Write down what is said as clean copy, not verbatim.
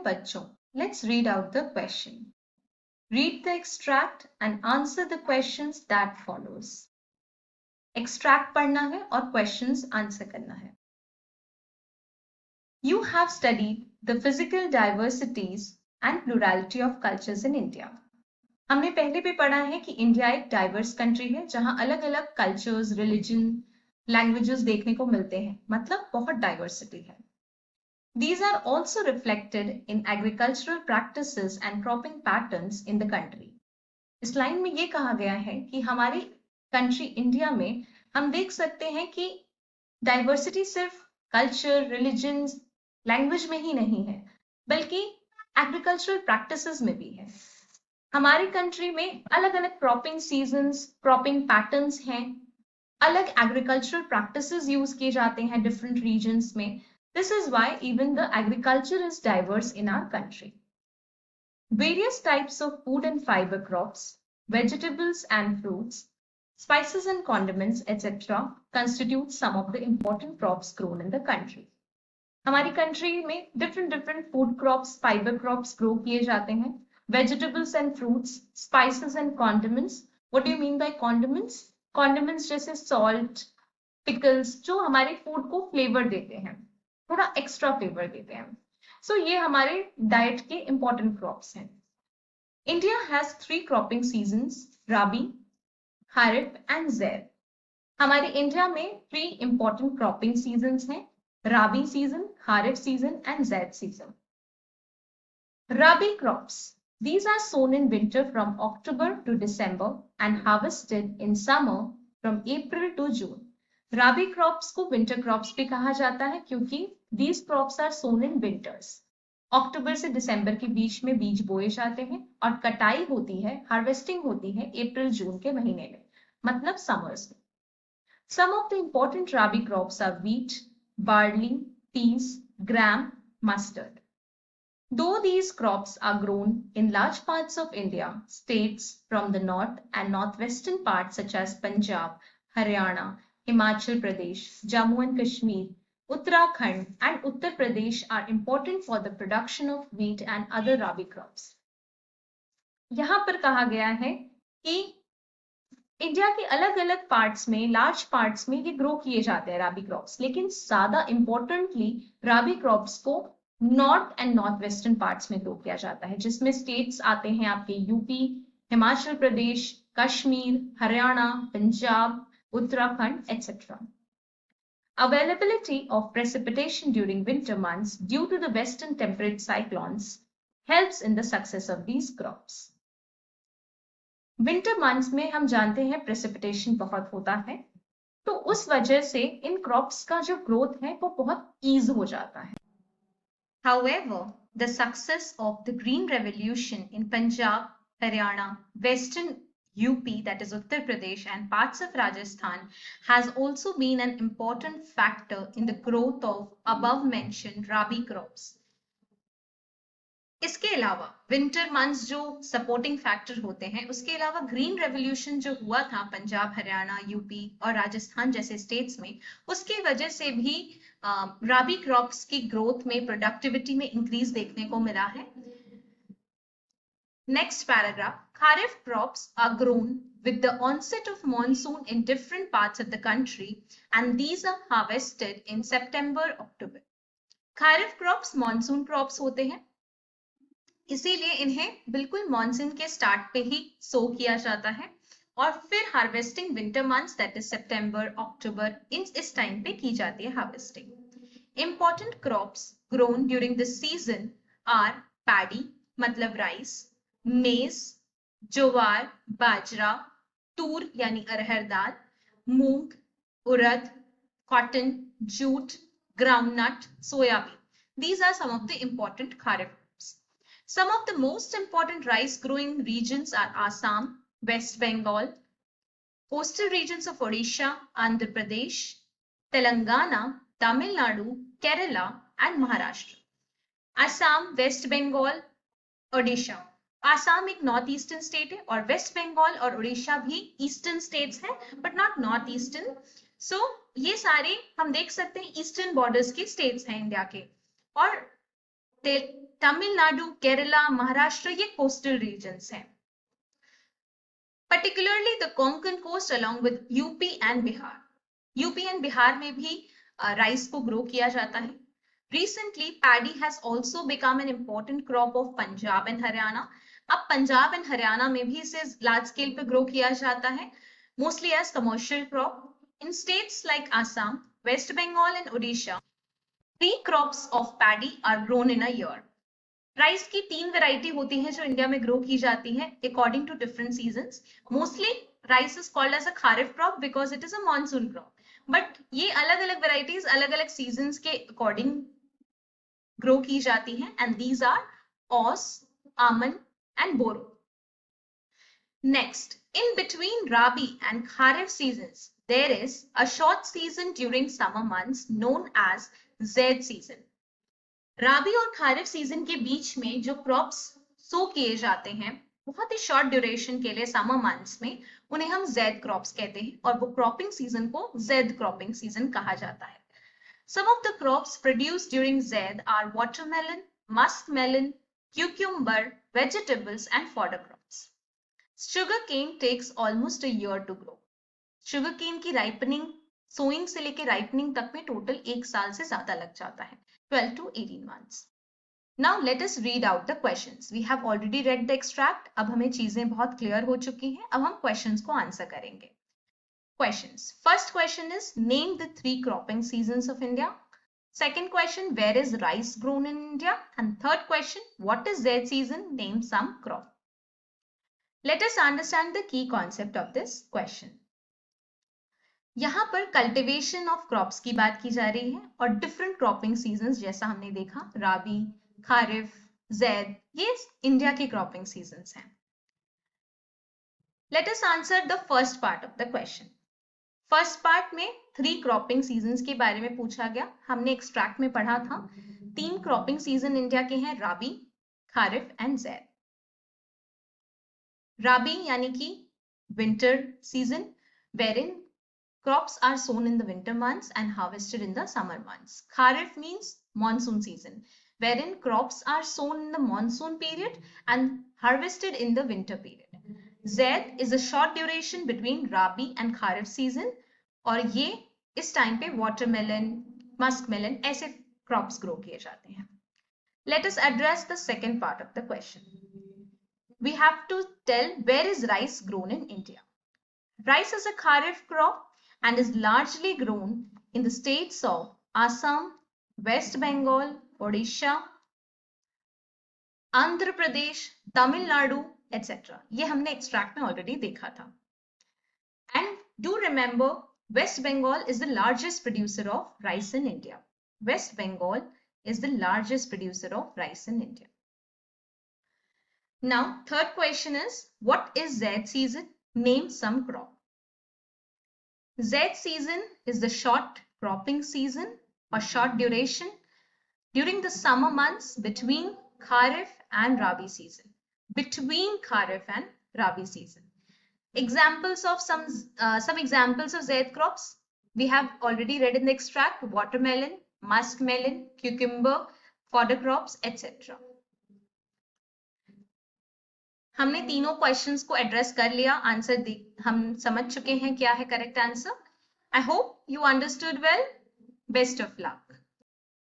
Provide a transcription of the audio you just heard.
बच्चों, let's read out the question. Read the extract and answer the questions that follows. Extract पढ़ना है और questions answer करना है. You have studied the physical diversities and plurality of cultures in India. हमने पहले भी पढ़ा है कि इंडिया एक डाइवर्स कंट्री है जहां अलग अलग कल्चर्स, रिलीजन, लैंग्वेजेस देखने को मिलते हैं, मतलब बहुत डाइवर्सिटी है. These are also reflected in agricultural practices and cropping patterns in the country. इस लाइन में ये कहा गया है कि हमारी कंट्री इंडिया में हम देख सकते हैं कि डाइवर्सिटी सिर्फ कल्चर, रिलीजन, लैंग्वेज में ही नहीं है, बल्कि एग्रीकल्चरल प्रैक्टिसेस में भी है. हमारी कंट्री में अलग अलग क्रॉपिंग सीजन्स, क्रॉपिंग पैटर्न्स हैं, अलग एग्रीकल्चरल प्रैक्टिसेस यूज किए जाते हैं डिफरेंट रीजन्स में. This is why even the agriculture is diverse in our country. Various types of food and fiber crops, vegetables and fruits, spices and condiments, etc. constitute some of the important crops grown in the country. हमारी country में different food crops, fiber crops grow किए जाते हैं. Vegetables and fruits, spices and condiments. What do you mean by condiments? Condiments जैसे salt, pickles, जो हमारे food को flavor देते हैं, थोड़ा एक्स्ट्रा फ्लेवर देते हैं. सो ये हमारे डाइट के इंपॉर्टेंट क्रॉप्स हैं. India has 3 cropping seasons, Rabi, Kharif and Zaid. हमारे इंडिया में 3 इंपॉर्टेंट क्रॉपिंग सीजन्स हैं, Rabi season, Kharif season and Zaid season. Rabi crops, these are sown in winter from October to December and harvested in summer from April to June. Rabi crops को winter crops भी कहा जाता है क्योंकि these crops are sown in winters. अक्टूबर से दिसंबर के बीच में बीज बोए जाते हैं और कटाई होती है, हार्वेस्टिंग होती है अप्रैल जून के महीने में, मतलब समर्स में. Some of the important rabi crops are wheat, barley, peas, gram, mustard. Though these crops are grown in large parts of India, states from the north and northwestern parts such as Punjab, Haryana, Himachal Pradesh, Jammu and Kashmir, Uttarakhand and Uttar Pradesh are important for the production of wheat and other rabi crops. यहाँ पर कहा गया है कि India के अलग अलग parts में, लार्ज पार्ट्स में ये ग्रो किए जाते हैं राबी क्रॉप्स, लेकिन ज्यादा इंपॉर्टेंटली राबी क्रॉप्स को north and north western parts में ग्रो किया जाता है, जिसमें स्टेट्स आते हैं आपके UP, Himachal Pradesh, Kashmir, Haryana, Punjab, Uttarakhand, etc. Availability of precipitation during winter months due to the western temperate cyclones helps in the success of these crops. Winter months में हम जानते हैं precipitation बहुत होता है, तो उस वजह से इन crops का जो growth है वो बहुत ease हो जाता है. However, the success of the Green Revolution in Punjab, Haryana, Western UP, that is Uttar Pradesh, and parts of Rajasthan has also been an important factor in the growth of above mentioned rabi crops. इसके अलावा winter months जो supporting factor होते हैं, उसके अलावा green revolution जो हुआ था पंजाब, हरियाणा, यूपी और राजस्थान जैसे स्टेट्स में, उसकी वजह से भी राबी क्रॉप्स की ग्रोथ में, प्रोडक्टिविटी में इंक्रीज देखने को मिला है. Next paragraph. Kharif crops are grown with the onset of monsoon in different parts of the country and these are harvested in September, October. Kharif crops monsoon crops होते हैं, इसीलिए इन्हें बिल्कुल मॉनसून के स्टार्ट पे ही सो किया जाता है और फिर harvesting winter months that is September, October, इस टाइम पे की जाती है harvesting. Important crops grown during this season are paddy मतलब राइस, मेज, ज्वार, बाजरा, तूर यानी arhar dal, moong, urad, cotton, jute, groundnut, soybean. These are some of the important kharif crops. Some of the most important rice growing regions are Assam, West Bengal, coastal regions of Odisha, Andhra Pradesh, Telangana, Tamil Nadu, Kerala and Maharashtra. Assam, West Bengal, Odisha. Assam एक north eastern state है और waste Bengal और उड़ीसा भी eastern states हैं, but not north eastern. सो ये सारे हम देख सकते हैं ईस्टर्न बॉर्डर्स के स्टेट्स हैं इंडिया के. और तमिलनाडु, केरला, महाराष्ट्र ये कोस्टल रीजन्स हैं. Particularly the Konkan coast along with UP and Bihar. UP and Bihar में भी राइस को ग्रो किया जाता है. Recently, paddy has also become an important crop of Punjab and Haryana. अब पंजाब एंड हरियाणा में भी इसे लार्ज स्केल पे ग्रो किया जाता है, mostly as commercial crop. In states like Assam, West Bengal and Odisha, 3 crops of paddy are grown in a year. Rice की 3 variety होती है जो इंडिया में ग्रो की जाती है according to different seasons. Mostly rice is called as a kharif crop because it is a monsoon crop, but ये अलग अलग वैरायटीज अलग अलग सीजन्स के अकॉर्डिंग ग्रो की जाती हैं, and these are Aus, Aman and Boro. Next, in between Rabi and Kharif seasons, there is a short season during summer months known as Zaid season. राबी और खारिफ सीजन के बीच में जो क्रॉप्स सो किए जाते हैं बहुत ही शॉर्ट ड्यूरेशन के लिए समर मंथ्स में, उन्हें हम जैद क्रॉप्स कहते हैं और वो क्रॉपिंग सीजन को जैद क्रॉपिंग सीजन कहा जाता है. Some of the crops produced during Zaid are watermelon, muskmelon, cucumber, vegetables and fodder crops. Sugarcane takes almost a year to grow. Sugarcane की ripening, sowing से लेके ripening तक में टोटल 1 साल से ज्यादा लग जाता है, 12 to 18 months. Now let us read out the questions. We have already read the extract. अब हमें चीजें बहुत क्लियर हो चुकी हैं. अब हम questions को आंसर करेंगे. Questions. First question is name the 3 cropping seasons of India. Second question, where is rice grown in India? And third question, what is Zaid season? Name some crop. Let us understand the key concept of this question. यहाँ पर cultivation of crops की बात की जा रही है और different cropping seasons जैसा हमने देखा, राबी, खारिफ, जैद, ये इंडिया के क्रॉपिंग सीजन्स हैं. Let us answer the first part of the question. First part में 3 क्रॉपिंग सीजन्स के बारे में पूछा गया. हमने एक्सट्रैक्ट में पढ़ा था 3 क्रॉपिंग सीजन इंडिया के हैं, राबी, खारिफ एंड जैद. राबी यानी कि winter season, wherein crops are sown in the winter months and harvested in the summer months. Kharif means monsoon season, wherein crops are sown in the monsoon period and harvested in the winter period. Zaid is a short duration between Rabi and Kharif season, और ये इस time पे watermelon, muskmelon ऐसे crops grow किए जाते हैं. Let us address the second part of the question. We have to tell where is rice grown in India. Rice is a Kharif crop and is largely grown in the states of Assam, West Bengal, Odisha, Andhra Pradesh, Tamil Nadu, etc. ये हमने extract में already देखा था. And do remember, West Bengal is the largest producer of rice in India. West Bengal is the largest producer of rice in India. Now, third question is, what is Zaid season? Name some crop. Zaid season is the short cropping season or short duration during the summer months between Kharif and Rabi season. Between Kharif and Rabi season. Examples of some examples of Zaid crops we have already read in the extract: watermelon, muskmelon, cucumber, fodder crops, etc. हमने तीनों questions को address कर लिया, answer हम समझ चुके हैं क्या है correct answer. I hope you understood well. Best of luck.